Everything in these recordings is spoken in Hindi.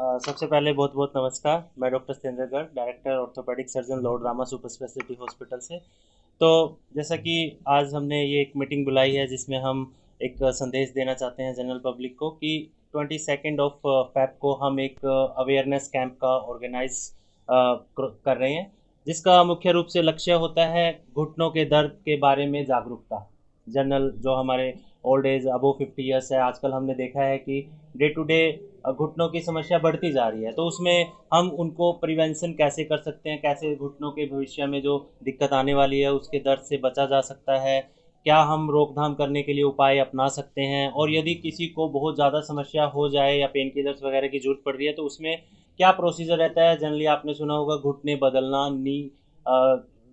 सबसे पहले बहुत बहुत नमस्कार। मैं doctor Satyendra Garg, director orthopaedic surgeon Lord Rama super speciality hospital से। तो जैसा कि आज हमने ये एक मीटिंग बुलाई है जिसमें हम एक संदेश देना चाहते हैं जनरल पब्लिक को कि 22 ऑफ फेब को हम एक अवेयरनेस कैंप का ऑर्गेनाइज कर रहे हैं, जिसका मुख्य रूप से लक्ष्य होता है घुटनों के दर्द के बारे में जागरूकता। जनरल जो हमारे ओल्ड एज अबो 50 ईयर्स है, आजकल हमने देखा है कि डे टू डे घुटनों की समस्या बढ़ती जा रही है। तो उसमें हम उनको प्रिवेंशन कैसे कर सकते हैं, कैसे घुटनों के भविष्य में जो दिक्कत आने वाली है उसके दर्द से बचा जा सकता है, क्या हम रोकथाम करने के लिए उपाय अपना सकते हैं, और यदि किसी को बहुत ज़्यादा समस्या हो जाए या पेन किलर्स वगैरह की जरूरत पड़ रही है तो उसमें क्या प्रोसीजर रहता है। जनरली आपने सुना होगा घुटने बदलना, नी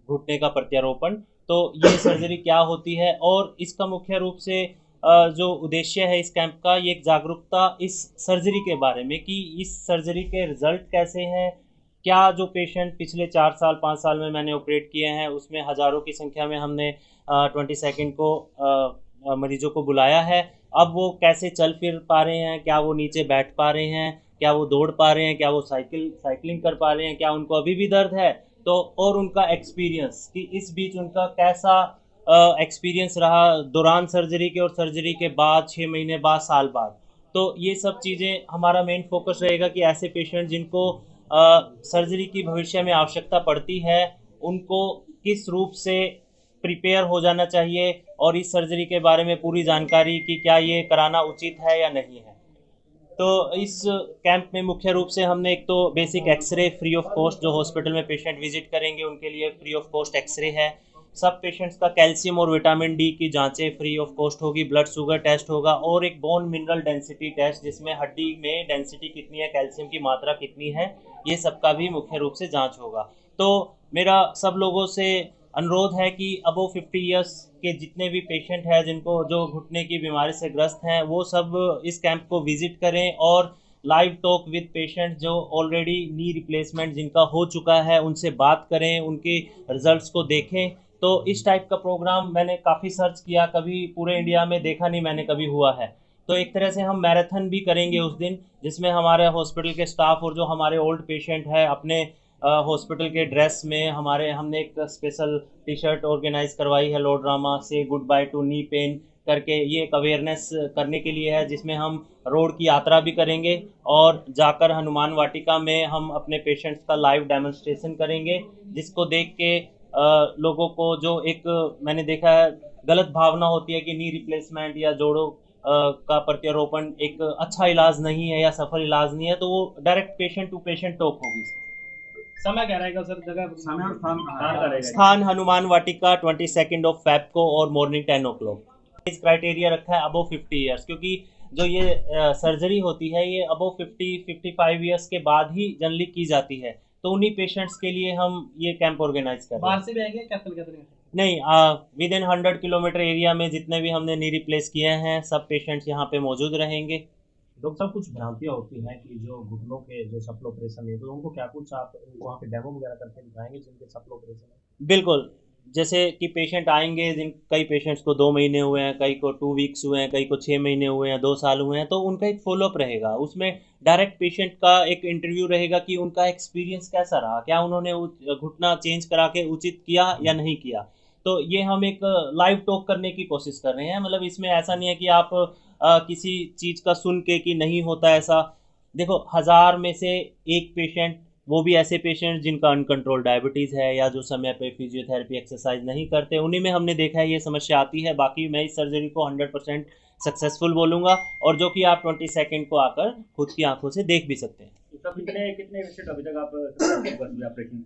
घुटने का प्रत्यारोपण। तो ये सर्जरी क्या होती है, और इसका मुख्य रूप से जो उद्देश्य है इस कैंप का, ये एक जागरूकता इस सर्जरी के बारे में कि इस सर्जरी के रिजल्ट कैसे हैं। क्या जो पेशेंट पिछले 4 साल 5 साल में मैंने ऑपरेट किए हैं उसमें हज़ारों की संख्या में हमने 22 को मरीजों को बुलाया है, अब वो कैसे चल फिर पा रहे हैं, क्या वो नीचे बैठ पा रहे हैं, क्या वो दौड़ पा रहे हैं, क्या वो साइकिलिंग कर पा रहे हैं, क्या उनको अभी भी दर्द है। तो और उनका एक्सपीरियंस कि इस बीच उनका कैसा एक्सपीरियंस रहा दौरान सर्जरी के और सर्जरी के बाद, 6 महीने बाद, साल बाद। तो ये सब चीज़ें हमारा मेन फोकस रहेगा कि ऐसे पेशेंट जिनको सर्जरी की भविष्य में आवश्यकता पड़ती है उनको किस रूप से प्रिपेयर हो जाना चाहिए, और इस सर्जरी के बारे में पूरी जानकारी कि क्या ये कराना उचित है या नहीं है। तो इस कैंप में मुख्य रूप से हमने एक तो basic x-ray free of cost, जो हॉस्पिटल में पेशेंट विजिट करेंगे उनके लिए फ्री ऑफ कॉस्ट एक्सरे है। सब पेशेंट्स का कैल्शियम और विटामिन डी की जांचें फ्री ऑफ कॉस्ट होगी, ब्लड शुगर टेस्ट होगा, और एक बोन मिनरल डेंसिटी टेस्ट जिसमें हड्डी में डेंसिटी कितनी है, कैल्शियम की मात्रा कितनी है, ये सबका भी मुख्य रूप से जांच होगा। तो मेरा सब लोगों से अनुरोध है कि अबो 50 ईयर्स के जितने भी पेशेंट हैं जिनको जो घुटने की बीमारी से ग्रस्त हैं वो सब इस कैंप को विजिट करें, और लाइव टॉक विद पेशेंट जो ऑलरेडी नी रिप्लेसमेंट जिनका हो चुका है उनसे बात करें, उनके रिजल्ट्स को देखें। तो इस टाइप का प्रोग्राम मैंने काफ़ी सर्च किया, कभी पूरे इंडिया में देखा नहीं मैंने कभी हुआ है। तो एक तरह से हम मैराथन भी करेंगे उस दिन, जिसमें हमारे हॉस्पिटल के स्टाफ और जो हमारे ओल्ड पेशेंट है अपने हॉस्पिटल के ड्रेस में, हमारे हमने एक स्पेशल टी शर्ट ऑर्गेनाइज करवाई है लॉर्ड रामा से, good by two knee pain करके। ये एक अवेयरनेस करने के लिए है, जिसमें हम रोड की यात्रा भी करेंगे और जाकर हनुमान वाटिका में हम अपने पेशेंट्स का लाइव डेमोन्स्ट्रेशन करेंगे, जिसको देख के लोगों को जो एक मैंने देखा है गलत भावना होती है कि नी रिप्लेसमेंट या जोड़ों का प्रत्यारोपण एक अच्छा इलाज नहीं है या सफल इलाज नहीं है, तो वो direct patient to patient talk होगी। समय क्या रहेगा सर? जगह समय और स्थान कहाँ का रहेगा? स्थान हनुमान वाटिका 22 फेब को और मॉर्निंग 10 o'clock। इस क्राइटेरिया रखा है अबो 50 ईयर्स, क्योंकि जो ये सर्जरी होती है ये अबो 55 ईयर्स के बाद ही जनरली की जाती है। तो उन्हीं पेशेंट्स के लिए हम ये कैंप ऑर्गेनाइज कर रहे बाहर हैं। से भी आएंगे कैथल कैथल? नहीं, विद इन 100 किलोमीटर एरिया में जितने भी हमने नी रिप्लेस किए हैं सब पेशेंट्स यहाँ पे मौजूद रहेंगे। डॉक्टर साहब, कुछ भ्रांतियां होती हैं कि जो घुटनों के जो सफल ऑपरेशन है, तो उनको क्या कुछ आप उनको वहाँ पे डेमो वगैरह करके दिखाएंगे जिनके सफल ऑपरेशन है? बिल्कुल। जैसे कि पेशेंट आएंगे, जिन कई पेशेंट्स को 2 महीने हुए हैं, कई को 2 वीक्स हुए हैं, कई को 6 महीने हुए हैं, 2 साल हुए हैं, तो उनका एक फॉलोअप रहेगा। उसमें डायरेक्ट पेशेंट का एक इंटरव्यू रहेगा कि उनका एक्सपीरियंस कैसा रहा, क्या उन्होंने घुटना चेंज करा के उचित किया या नहीं किया। तो ये हम एक लाइव टॉक करने की कोशिश कर रहे हैं। मतलब इसमें ऐसा नहीं है कि आप किसी चीज़ का सुन के कि नहीं होता ऐसा। देखो, 1000 में से एक पेशेंट, वो भी ऐसे पेशेंट जिनका अनकंट्रोल डायबिटीज़ है या जो समय पे फिजियोथेरेपी एक्सरसाइज नहीं करते, उन्हीं में हमने देखा है ये समस्या आती है। बाकी मैं इस सर्जरी को 100% सक्सेसफुल बोलूँगा, और जो कि आप 22 को आकर खुद की आंखों से देख भी सकते हैं। तो कितने कितने पेशेंट अभी तक आप ऑपरेशन?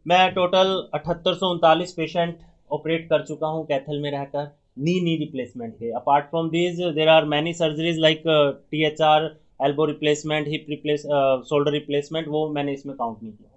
मैं टोटल 7839 पेशेंट ऑपरेट कर चुका हूँ कैथल में रहकर, नी रिप्लेसमेंट के। Apart from this there are many surgeries like THR, elbow replacement, hip replace, shoulder replacement, वो मैंने इसमें काउंट नहीं किया।